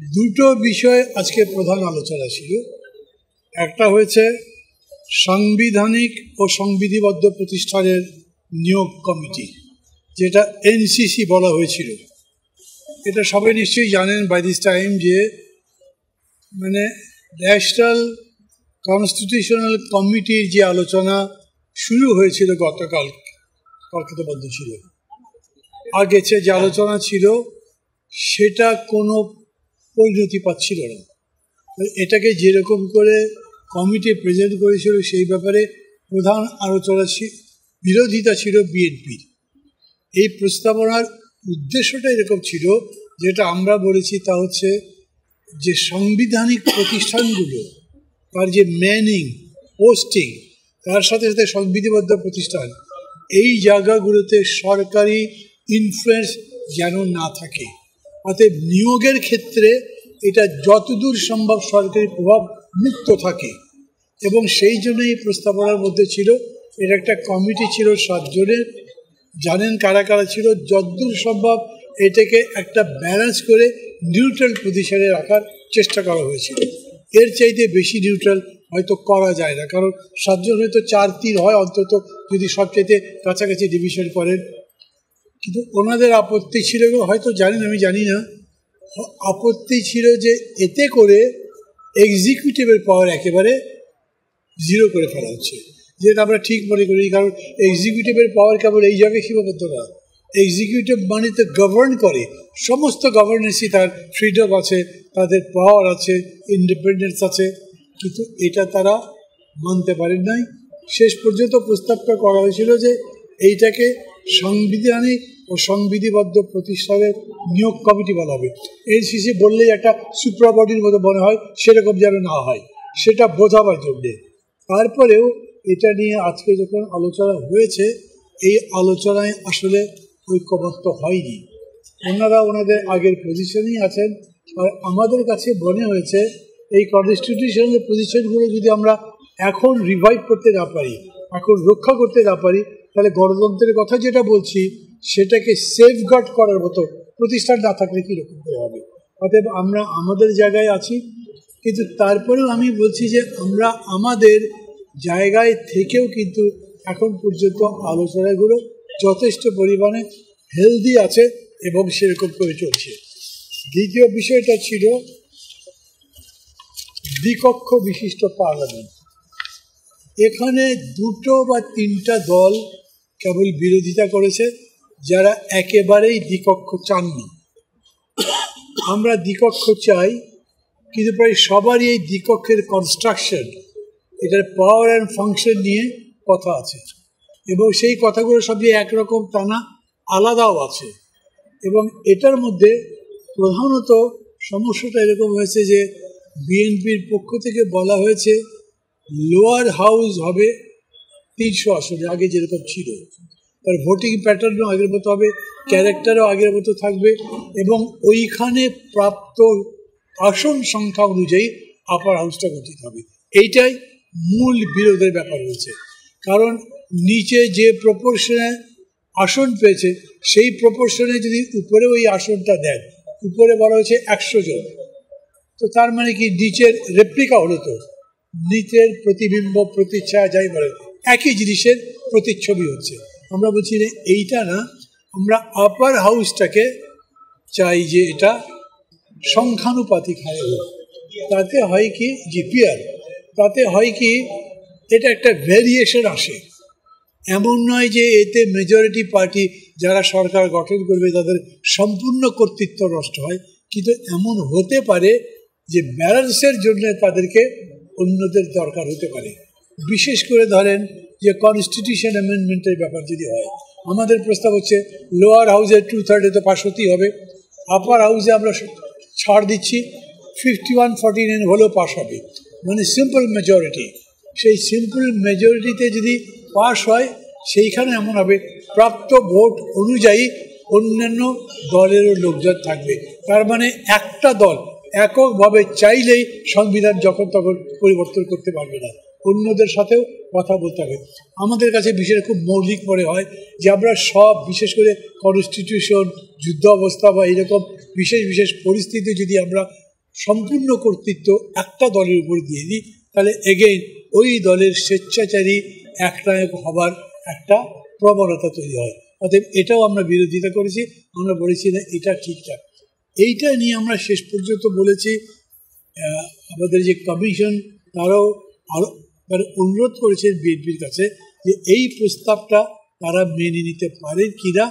দুটো বিষয় আজকে প্রধান আলোচনা ছিল। একটা হয়েছে সাংবিধানিক ও সংবিধিবদ্ধ প্রতিষ্ঠানের নিয়োগ কমিটি, যেটা এনসিসি বলা হয়েছিল। এটা সবাই নিশ্চয়ই জানেন বাই দিস টাইম যে ন্যাশনাল কনস্টিটিউশনাল কমিটির যে আলোচনা শুরু হয়েছিল কালকে বন্ধ ছিল, আগে যে আলোচনা ছিল সেটা কোনো পরিণতি পাচ্ছিল না। এটাকে যেরকম করে কমিটি প্রেজেন্ট করেছিল সেই ব্যাপারে প্রধান আলোচনা বিরোধিতা ছিল বিএনপির। এই প্রস্তাবনার উদ্দেশ্যটা এরকম ছিল, যেটা আমরা বলেছি তা হচ্ছে যে সাংবিধানিক প্রতিষ্ঠানগুলো তার যে ম্যানিং, পোস্টিং, তার সাথে সাথে সংবিধিবদ্ধ প্রতিষ্ঠান, এই জায়গাগুলোতে সরকারি ইনফ্লুয়েন্স যেন না থাকে। অতএব নিয়োগের ক্ষেত্রে এটা যতদূর সম্ভব সরকারি প্রভাব মুক্ত থাকে। এবং সেই জন্য এই প্রস্তাবনার মধ্যে ছিল, এর একটা কমিটি ছিল 7 জনের। জানেন কারা কারা ছিল? যতদূর সম্ভব এটাকে একটা ব্যালেন্স করে নিউট্রাল পজিশনে রাখার চেষ্টা করা হয়েছিল। এর চাইতে বেশি নিউট্রাল হয়তো করা যায় না, কারণ 7 জন হয়তো 4-3 হয় অন্তত, যদি সবচাইতে কাছাকাছি ডিভিশন করেন। কিন্তু ওনাদের আপত্তি ছিল, হয়তো জানেন, আমি জানি না, আপত্তি ছিল যে এতে করে এক্সিকিউটিভের পাওয়ার একেবারে 0 করে ফেলা হচ্ছে, যেটা আমরা ঠিক মনে করি। কারণ এক্সিকিউটিভের পাওয়ার কেবল এই জায়গায় সীমাবদ্ধ না। এক্সিকিউটিভ মানে তো গভর্ন করে, সমস্ত গভর্নেন্সই তার ফ্রিডম আছে, তাদের পাওয়ার আছে, ইন্ডিপেন্ডেন্স আছে। কিন্তু এটা তারা মানতে পারেন নাই। শেষ পর্যন্ত প্রস্তাবটা করা হয়েছিল যে এইটাকে সাংবিধানিক ও সংবিধিবদ্ধ প্রতিষ্ঠানের নিয়োগ কমিটি বলা হবে। এনসিসি বললেই একটা সুপ্রাবডির মতো মনে হয়, সেরকম যেন না হয়, সেটা বোঝাবার জন্যে। তারপরেও এটা নিয়ে আজকে যখন আলোচনা হয়েছে, এই আলোচনায় আসলে ঐক্যমত্য হয়নি। ওনারা ওনাদের আগের পজিশনেই আছেন। আর আমাদের কাছে মনে হয়েছে এই কনস্টিটিউশনাল পজিশনগুলো যদি আমরা এখন রিভাইভ করতে না পারি, এখন রক্ষা করতে না পারি, তাহলে গণতন্ত্রের কথা যেটা বলছি সেটাকে সেফগার্ড করার মতো প্রতিষ্ঠান না থাকলে কীরকম করে হবে। অতএব আমরা আমাদের জায়গায় আছি, কিন্তু তারপরেও আমি বলছি যে আমরা আমাদের জায়গায় থেকেও কিন্তু এখন পর্যন্ত আলোচনাগুলো যথেষ্ট পরিমাণে হেলদি আছে এবং সেরকম করে চলছে। দ্বিতীয় বিষয়টা ছিল দ্বিকক্ষ বিশিষ্ট পার্লামেন্ট। এখানে 2 বা 3টা দল কেবল বিরোধিতা করেছে, যারা একেবারেই দ্বিকক্ষ চান না। আমরা দ্বিকক্ষ চাই, কিন্তু প্রায় সবারই এই দ্বিকক্ষের কনস্ট্রাকশন, এটার পাওয়ার অ্যান্ড ফাংশন নিয়ে কথা আছে, এবং সেই কথাগুলো সব যে একরকম তা না, আলাদাও আছে। এবং এটার মধ্যে প্রধানত সমস্যাটা এরকম হয়েছে যে বিএনপির পক্ষ থেকে বলা হয়েছে লোয়ার হাউস হবে 300 আসনে, আগে যেরকম ছিল। তার ভোটিং প্যাটার্নও আগের মতো হবে, ক্যারেক্টারও আগের মতো থাকবে, এবং ওইখানে প্রাপ্ত আসন সংখ্যা অনুযায়ী আপার হাউসটা গঠিত হবে। এইটাই মূল বিরোধের ব্যাপার হয়েছে। কারণ নিচে যে প্রপোর্শনে আসন পেয়েছে, সেই প্রপোর্শনে যদি উপরে ওই আসনটা দেন, উপরে বলা হয়েছে 100 জন, তো তার মানে কি নিচের রেপ্লিকা হলো, তো নিচের প্রতিবিম্ব, প্রতিচ্ছায়া যাই বলে একই জিনিসের প্রতিচ্ছবি হচ্ছে। আমরা বলছি যে এইটা না, আমরা আপার হাউসটাকে চাই যে এটা সংখ্যানুপাতিক হারে হোক। তাতে হয় কি জিপিআর, তাতে হয় কি এটা একটা ভ্যারিয়েশন আসে। এমন নয় যে এতে মেজরিটি পার্টি যারা সরকার গঠন করবে তাদের সম্পূর্ণ কর্তৃত্ব নষ্ট হয়, কিন্তু এমন হতে পারে যে ব্যালেন্সের জন্য তাদেরকে অন্যদের দরকার হতে পারে। বিশেষ করে ধরেন যে কনস্টিটিউশন অ্যামেন্ডমেন্টের ব্যাপার যদি হয়, আমাদের প্রস্তাব হচ্ছে লোয়ার হাউসের 2/3 তো পাস হতেই হবে, আপার হাউসে আমরা ছাড় দিচ্ছি, 51-49 হলেও পাস হবে, মানে সিম্পল মেজরিটি। সেই সিম্পল মেজরিটিতে যদি পাস হয়, সেইখানে এমন হবে প্রাপ্ত ভোট অনুযায়ী অন্যান্য দলেরও লোকজন থাকবে। তার মানে একটা দল এককভাবে চাইলেই সংবিধান যখন তখন পরিবর্তন করতে পারবে না, অন্যদের সাথেও কথা বলতে হবে। আমাদের কাছে বিষয়টা খুব মৌলিক মনে হয় যে আমরা সব, বিশেষ করে কনস্টিটিউশন, যুদ্ধ অবস্থা বা এরকম বিশেষ বিশেষ পরিস্থিতি যদি আমরা সম্পূর্ণ কর্তৃত্ব একটা দলের উপর দিয়ে দিই, তাহলে এগেইন ওই দলের স্বেচ্ছাচারী একনায়ক হবার একটা প্রবণতা তৈরি হয়। অতএব এটাও আমরা বিরোধিতা করেছি, আমরা বলেছি না এটা ঠিকঠাক। এইটা নিয়ে আমরা শেষ পর্যন্ত বলেছি আমাদের যে কমিশন তারাও আরো মানে অনুরোধ করেছেন বিএনপির কাছে যে এই প্রস্তাবটা তারা মেনে নিতে পারেন কিনা,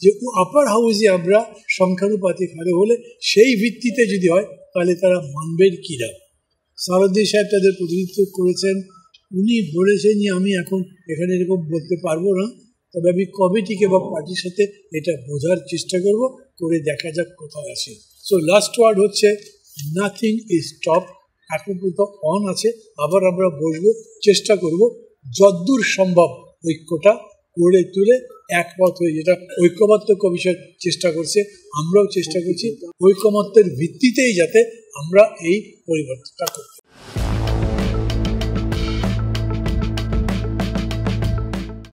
যে আপার হাউসে আমরা সংখ্যানুপাতিক হারে হলে সেই ভিত্তিতে যদি হয় তাহলে তারা মানবেন কিনা। সারুদ্দিন সাহেব তাদের প্রতিনিধিত্ব করেছেন, উনি বলেছেন যে আমি এখন এখানে এরকম বলতে পারবো না, তবে আমি কমিটিকে বা পার্টির সাথে এটা বোঝার চেষ্টা করব, করে দেখা যাক কোথায় আছে। সো লাস্ট ওয়ার্ড হচ্ছে নাথিং ইজ স্টপ, এখন পর্যন্ত অন আছে, আবার আমরা বসবো, চেষ্টা করব যদ্দূর সম্ভব ঐক্যটা গড়ে তুলে একমত হয়ে, যেটা ঐক্যমত্য কমিশন চেষ্টা করছে, আমরাও চেষ্টা করছি ঐকমত্যের ভিত্তিতেই যাতে আমরা এই পরিবর্তনটা করতে